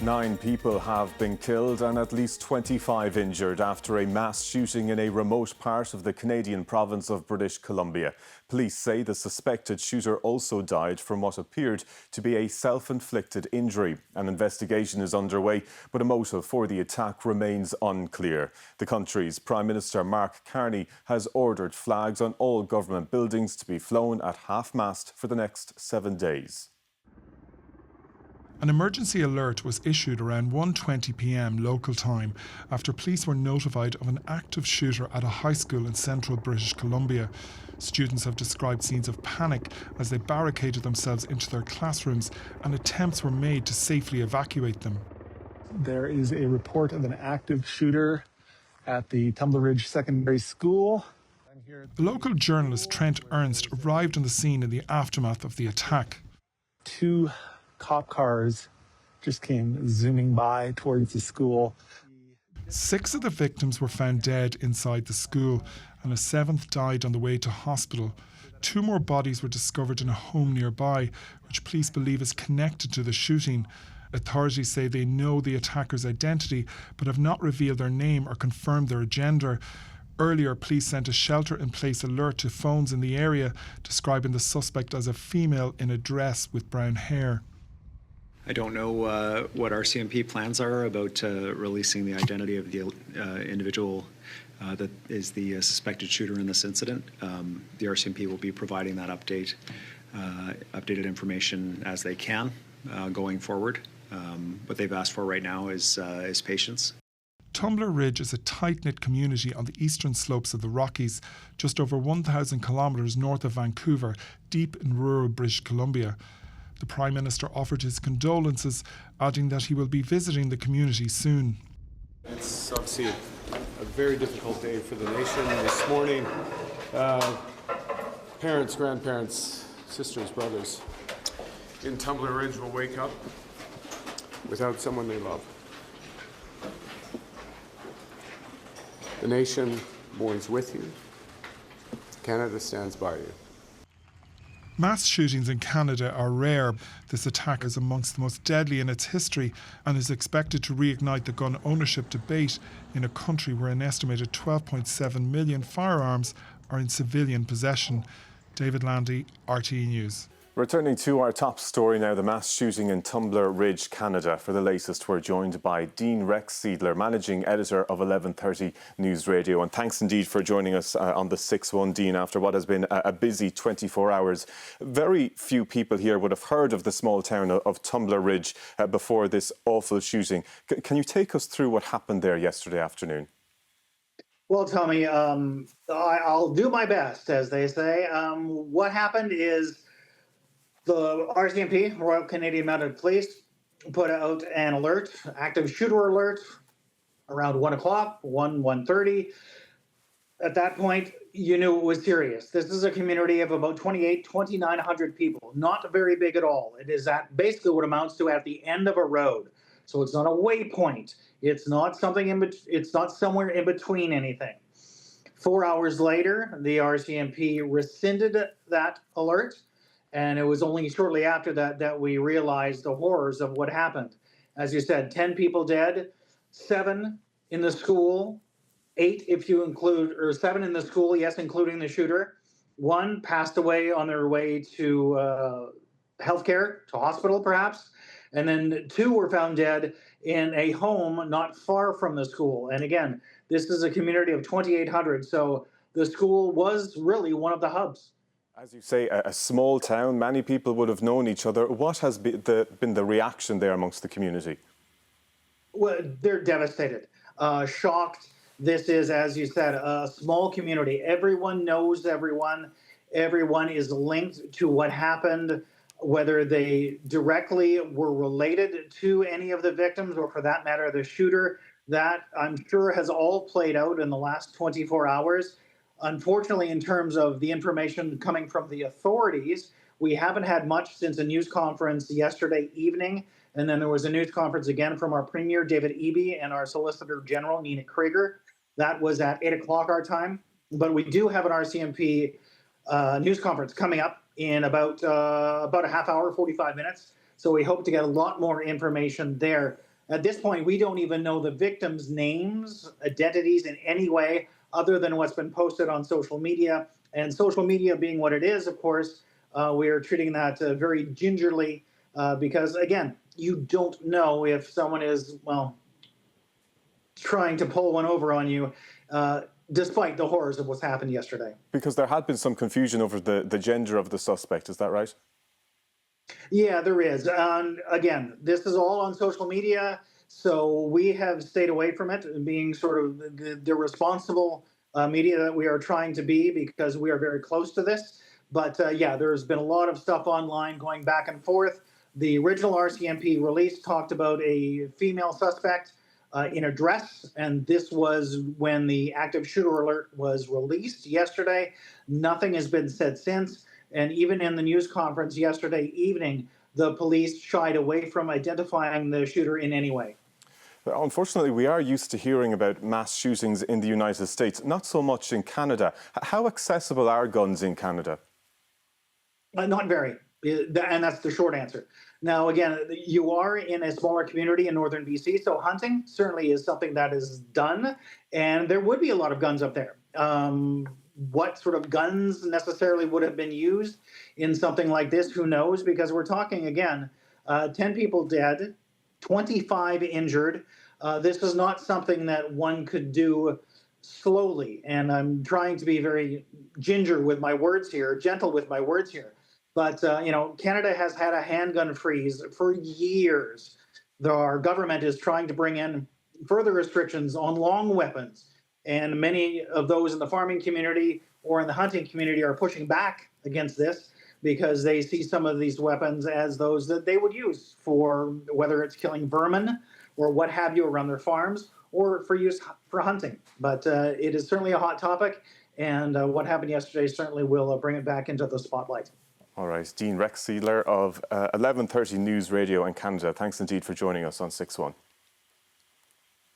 9 people have been killed and at least 25 injured after a mass shooting in a remote part of the Canadian province of British Columbia. Police say the suspected shooter also died from what appeared to be a self-inflicted injury. An investigation is underway, but a motive for the attack remains unclear. The country's Prime Minister Mark Carney has ordered flags on all government buildings to be flown at half-mast for the next 7 days. An emergency alert was issued around 1:20 p.m. local time after police were notified of an active shooter at a high school in central British Columbia. Students have described scenes of panic as they barricaded themselves into their classrooms and attempts were made to safely evacuate them. There is a report of an active shooter at the Tumbler Ridge Secondary School. The local journalist Trent Ernst arrived on the scene in the aftermath of the attack. 2 cop cars just came zooming by towards the school. 6 of the victims were found dead inside the school, and a 7th died on the way to hospital. 2 more bodies were discovered in a home nearby, which police believe is connected to the shooting. Authorities say they know the attacker's identity, but have not revealed their name or confirmed their gender. Earlier, police sent a shelter-in-place alert to phones in the area, describing the suspect as a female in a dress with brown hair. I don't know what RCMP plans are about releasing the identity of the individual that is the suspected shooter in this incident. The RCMP will be providing that updated information as they can going forward. What they've asked for right now is patience. Tumbler Ridge is a tight-knit community on the eastern slopes of the Rockies, just over 1,000 kilometres north of Vancouver, deep in rural British Columbia. The Prime Minister offered his condolences, adding that he will be visiting the community soon. It's obviously a very difficult day for the nation. This morning, parents, grandparents, sisters, brothers in Tumbler Ridge will wake up without someone they love. The nation mourns with you. Canada stands by you. Mass shootings in Canada are rare. This attack is amongst the most deadly in its history and is expected to reignite the gun ownership debate in a country where an estimated 12.7 million firearms are in civilian possession. David Landy, RTE News. Returning to our top story now, the mass shooting in Tumbler Ridge, Canada. For the latest, we're joined by Dean Rex Seidler, Managing Editor of 1130 News Radio. And thanks indeed for joining us on the 6-1, Dean, after what has been a busy 24 hours. Very few people here would have heard of the small town of Tumbler Ridge before this awful shooting. Can you take us through what happened there yesterday afternoon? Well, Tommy, I'll do my best, as they say. What happened is the RCMP, Royal Canadian Mounted Police, put out an alert, active shooter alert, around 1 o'clock, 1:30. At that point, you knew it was serious. This is a community of about 2,900 people, not very big at all. It is at basically what amounts to at the end of a road. So it's not a waypoint. It's not something it's not somewhere in between anything. 4 hours later, the RCMP rescinded that alert. And it was only shortly after that we realized the horrors of what happened. As you said, 10 people dead, 7 in the school, 8 if you include, or 7 in the school, yes, including the shooter. 1 passed away on their way to healthcare, to hospital perhaps. And then 2 were found dead in a home not far from the school. And again, this is a community of 2,800. So the school was really one of the hubs. As you say, a small town, many people would have known each other. What has been the reaction there amongst the community? Well, they're devastated, shocked. This is, as you said, a small community. Everyone knows everyone. Everyone is linked to what happened, whether they directly were related to any of the victims or, for that matter, the shooter. That, I'm sure, has all played out in the last 24 hours. Unfortunately, in terms of the information coming from the authorities, we haven't had much since a news conference yesterday evening. And then there was a news conference again from our Premier, David Eby, and our Solicitor General, Nina Krieger. That was at 8 o'clock our time. But we do have an RCMP news conference coming up in about a half hour, 45 minutes. So we hope to get a lot more information there. At this point, we don't even know the victims' names, identities in any way other than what's been posted on social media. And social media being what it is, of course, we are treating that very gingerly because, again, you don't know if someone is, well, trying to pull one over on you, despite the horrors of what's happened yesterday. Because there had been some confusion over the gender of the suspect, is that right? Yeah, there is. Again, this is all on social media, so we have stayed away from it, being sort of the responsible media that we are trying to be because we are very close to this. But yeah, there's been a lot of stuff online going back and forth. The original RCMP release talked about a female suspect in a dress, and this was when the active shooter alert was released yesterday. Nothing has been said since. And even in the news conference yesterday evening, the police shied away from identifying the shooter in any way. Unfortunately, we are used to hearing about mass shootings in the United States, not so much in Canada. How accessible are guns in Canada? Not very, and that's the short answer. Now, again, you are in a smaller community in northern BC, so hunting certainly is something that is done, and there would be a lot of guns up there. What sort of guns necessarily would have been used in something like this, who knows? Because we're talking, again, 10 people dead, 25 injured. This is not something that one could do slowly. And I'm trying to be very gentle with my words here. But, Canada has had a handgun freeze for years. Our government is trying to bring in further restrictions on long weapons. And many of those in the farming community or in the hunting community are pushing back against this because they see some of these weapons as those that they would use for whether it's killing vermin or what have you around their farms or for use for hunting. But it is certainly a hot topic. And what happened yesterday certainly will bring it back into the spotlight. All right, Dean Rex Seidler of 1130 News Radio in Canada. Thanks indeed for joining us on 6-1.